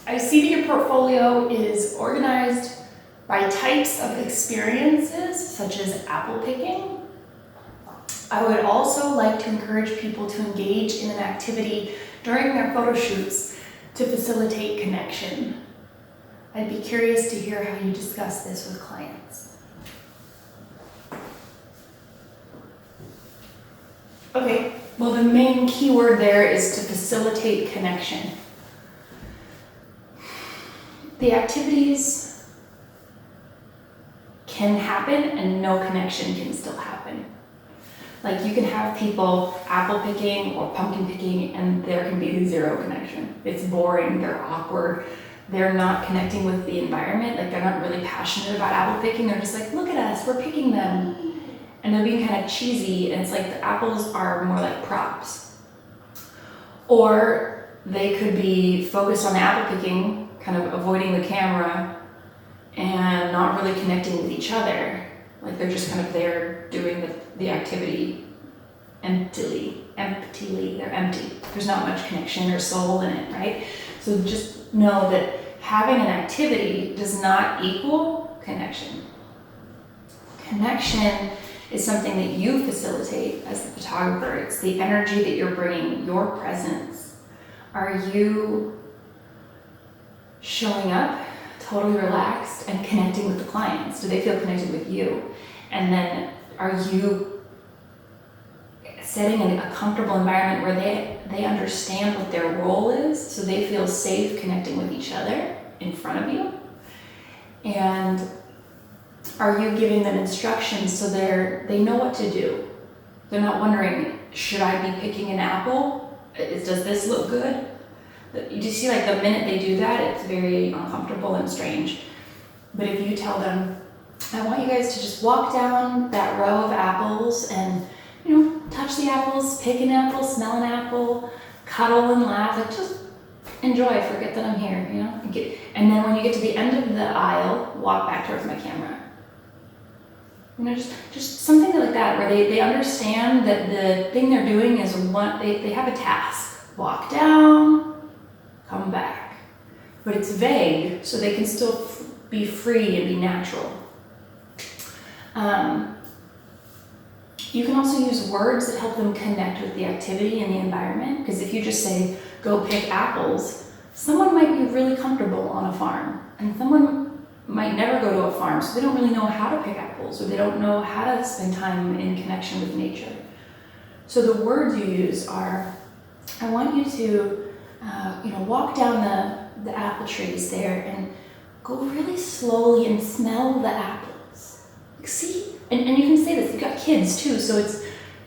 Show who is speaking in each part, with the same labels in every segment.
Speaker 1: I see that your portfolio is organized by types of experiences, such as apple picking. I would also like to encourage people to engage in an activity during their photo shoots to facilitate connection. I'd be curious to hear how you discuss this with clients. Okay, well, the main keyword there is to facilitate connection. The activities can happen and no connection can still happen. Like you can have people apple picking or pumpkin picking and there can be zero connection. It's boring, they're awkward, they're not connecting with the environment, like they're not really passionate about apple picking, they're just like, look at us, we're picking them. And they're being kind of cheesy and it's like the apples are more like props. Or they could be focused on the apple picking, kind of avoiding the camera and not really connecting with each other. Like they're just kind of there doing the activity emptily, they're empty. There's not much connection or soul in it, right? So just know that having an activity does not equal connection. Connection is something that you facilitate as the photographer. It's the energy that you're bringing, your presence. Are you showing up totally relaxed and connecting with the clients? Do they feel connected with you? And then are you setting a comfortable environment where they understand what their role is so they feel safe connecting with each other in front of you? And are you giving them instructions so they know what to do? They're not wondering, should I be picking an apple? Does this look good? You just see like the minute they do that, it's very uncomfortable and strange. But if you tell them, I want you guys to just walk down that row of apples and, touch the apples, pick an apple, smell an apple, cuddle and laugh, like just enjoy, forget that I'm here, And then when you get to the end of the aisle, walk back towards my camera. Just something like that, where they understand that the thing they're doing is they have a task. Walk down, come back. But it's vague, so they can still be free and be natural. You can also use words that help them connect with the activity and the environment, because if you just say, go pick apples, someone might be really comfortable on a farm, and someone might never go to a farm, so they don't really know how to pick apples, or they don't know how to spend time in connection with nature. So the words you use are, I want you to walk down the apple trees there and go really slowly and smell the apples. See, and you can say this, you've got kids too, so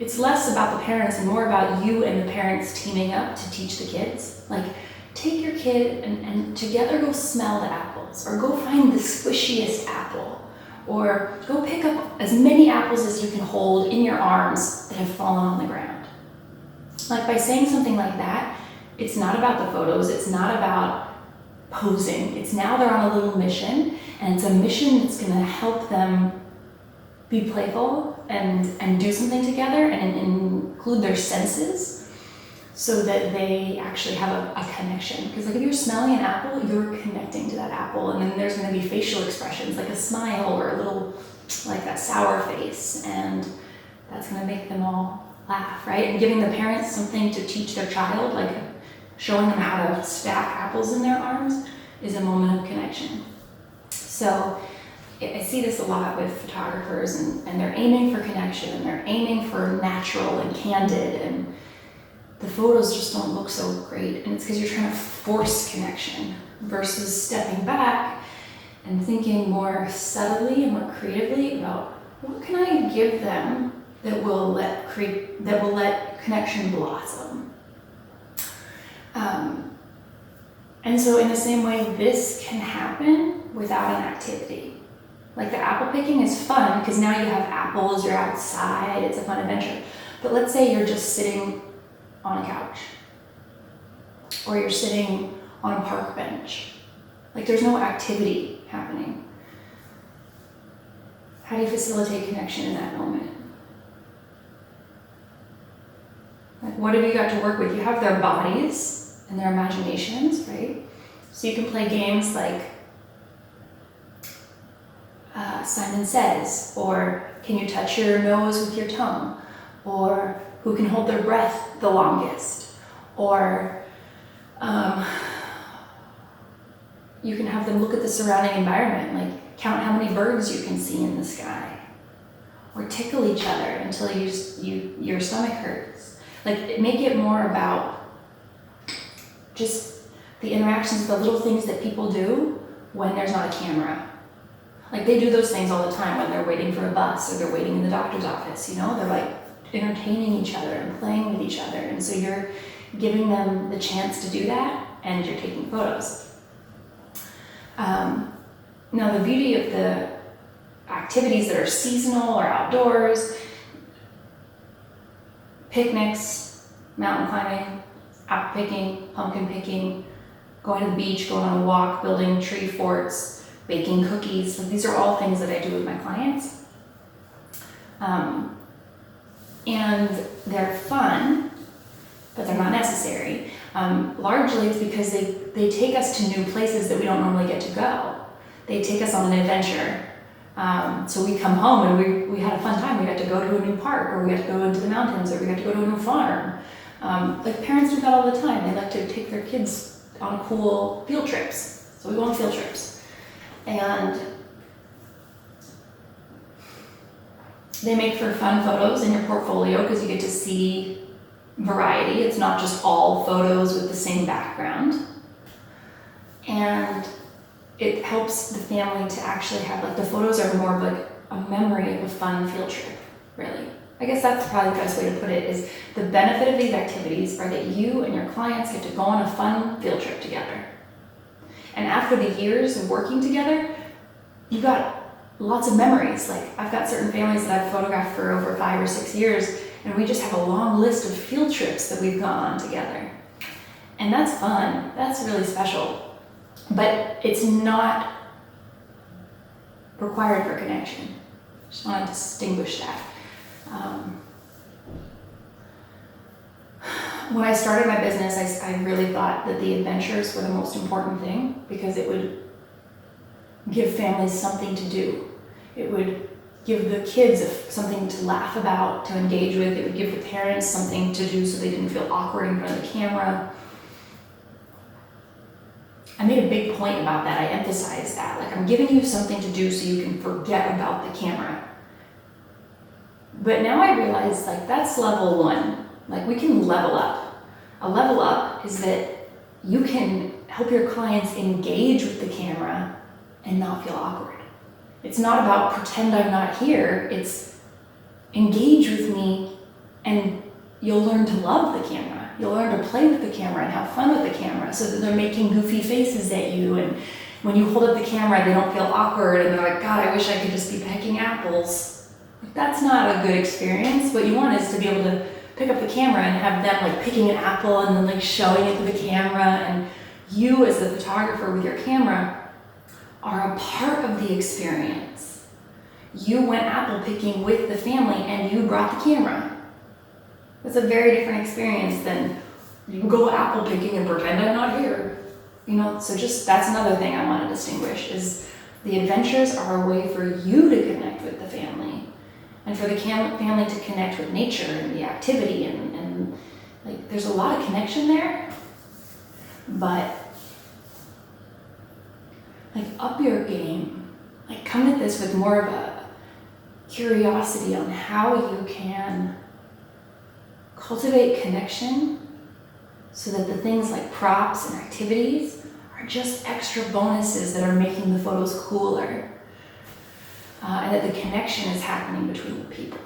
Speaker 1: it's less about the parents and more about you and the parents teaming up to teach the kids. Like, take your kid and together go smell the apples, or go find the squishiest apple, or go pick up as many apples as you can hold in your arms that have fallen on the ground. Like by saying something like that, it's not about the photos, it's not about posing. It's now they're on a little mission, and it's a mission that's gonna help them be playful and do something together and include their senses so that they actually have a connection. Because like if you're smelling an apple, you're connecting to that apple, and then there's gonna be facial expressions like a smile or a little, like that sour face, and that's gonna make them all laugh, right? And giving the parents something to teach their child, like showing them how to stack apples in their arms, is a moment of connection. So I see this a lot with photographers, and they're aiming for connection, and they're aiming for natural and candid, and the photos just don't look so great. And it's because you're trying to force connection versus stepping back and thinking more subtly and more creatively about what can I give them that will let connection blossom. And so in the same way, this can happen without an activity. Like the apple picking is fun because now you have apples, you're outside, it's a fun adventure. But let's say you're just sitting on a couch, or you're sitting on a park bench. Like there's no activity happening. How do you facilitate connection in that moment? Like what have you got to work with? You have their bodies and their imaginations, right? So you can play games like Simon Says, or can you touch your nose with your tongue, or who can hold their breath the longest, or you can have them look at the surrounding environment, like count how many birds you can see in the sky, or tickle each other until your stomach hurts. Like, make it more about just the interactions, the little things that people do when there's not a camera. Like, they do those things all the time when they're waiting for a bus or they're waiting in the doctor's office, you know? They're like entertaining each other and playing with each other. And so you're giving them the chance to do that, and you're taking photos. Now, the beauty of the activities that are seasonal or outdoors, picnics, mountain climbing, apple picking, pumpkin picking, going to the beach, going on a walk, building tree forts, baking cookies. These are all things that I do with my clients. And they're fun, but they're not necessary. Largely it's because they take us to new places that we don't normally get to go. They take us on an adventure. So we come home and we had a fun time. We got to go to a new park, or we got to go into the mountains, or we got to go to a new farm. Like, parents do that all the time. They like to take their kids on cool field trips. So we go on field trips. And they make for fun photos in your portfolio because you get to see variety. It's not just all photos with the same background. And it helps the family to actually have, like, the photos are more of like a memory of a fun field trip, really. I guess that's probably the best way to put it, is the benefit of these activities are that you and your clients get to go on a fun field trip together. And after the years of working together, you got lots of memories. Like, I've got certain families that I've photographed for over 5 or 6 years, and we just have a long list of field trips that we've gone on together. And that's fun. That's really special. But it's not required for connection. Just want to distinguish that. When I started my business, I really thought that the adventures were the most important thing, because it would give families something to do. It would give the kids something to laugh about, to engage with. It would give the parents something to do so they didn't feel awkward in front of the camera. I made a big point about that. I emphasized that. Like, I'm giving you something to do so you can forget about the camera. But now I realize, like, that's level 1. Like, we can level up. A level up is that you can help your clients engage with the camera and not feel awkward. It's not about pretend I'm not here. It's engage with me, and you'll learn to love the camera. You'll learn to play with the camera and have fun with the camera, so that they're making goofy faces at you, and when you hold up the camera, they don't feel awkward, and they're like, God, I wish I could just be pecking apples. That's not a good experience. What you want is to be able to pick up the camera and have them, like, picking an apple and then, like, showing it to the camera, and you as the photographer with your camera are a part of the experience. You went apple picking with the family and you brought the camera. It's a very different experience than you go apple picking and pretend I'm not here. You know, so just, that's another thing I want to distinguish, is the adventures are a way for you to connect with the family, and for the family to connect with nature and the activity, and like, there's a lot of connection there, but like, up your game. Like, come at this with more of a curiosity on how you can cultivate connection, so that the things like props and activities are just extra bonuses that are making the photos cooler, and that the connection is happening between the people.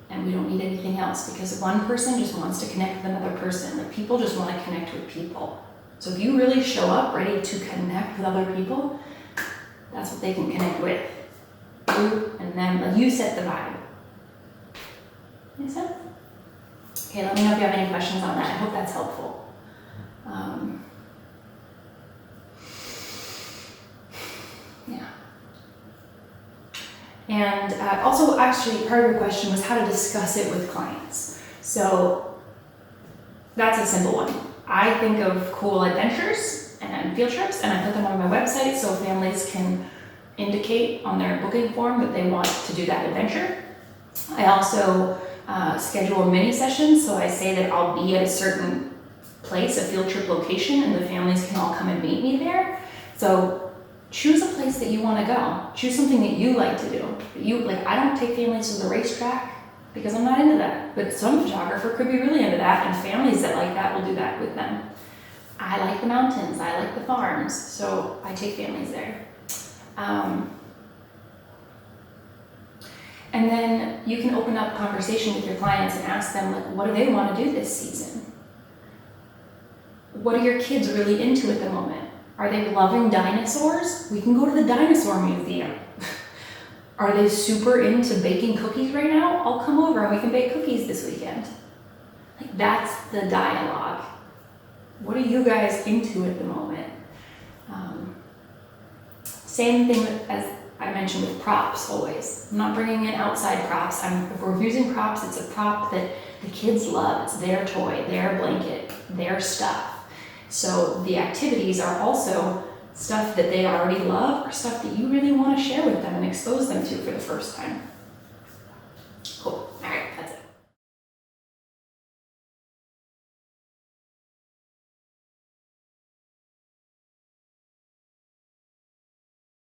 Speaker 1: And we don't need anything else, because one person just wants to connect with another person. Like, people just want to connect with people. So if you really show up ready to connect with other people, that's what they can connect with. You and them. Like, you set the vibe. Make sense? Okay, let me know if you have any questions on that. I hope that's helpful. Yeah. And also, actually, part of your question was how to discuss it with clients. So that's a simple one. I think of cool adventures, and and field trips, and I put them on my website so families can indicate on their booking form that they want to do that adventure. I also schedule mini sessions, so I say that I'll be at a certain place, a field trip location, and the families can all come and meet me there. So choose a place that you want to go. Choose something that you like to do. I don't take families to the racetrack because I'm not into that, but some photographer could be really into that, and families that like that will do that with them. I like the mountains, I like the farms, so I take families there. And then you can open up conversation with your clients and ask them, like, what do they want to do this season? What are your kids really into at the moment? Are they loving dinosaurs? We can go to the dinosaur museum. Are they super into baking cookies right now? I'll come over and we can bake cookies this weekend. Like, that's the dialogue. What are you guys into at the moment? Same thing as I mentioned with props always. I'm not bringing in outside props. If we're using props, it's a prop that the kids love. It's their toy, their blanket, their stuff. So the activities are also stuff that they already love or stuff that you really want to share with them and expose them to for the first time. Cool.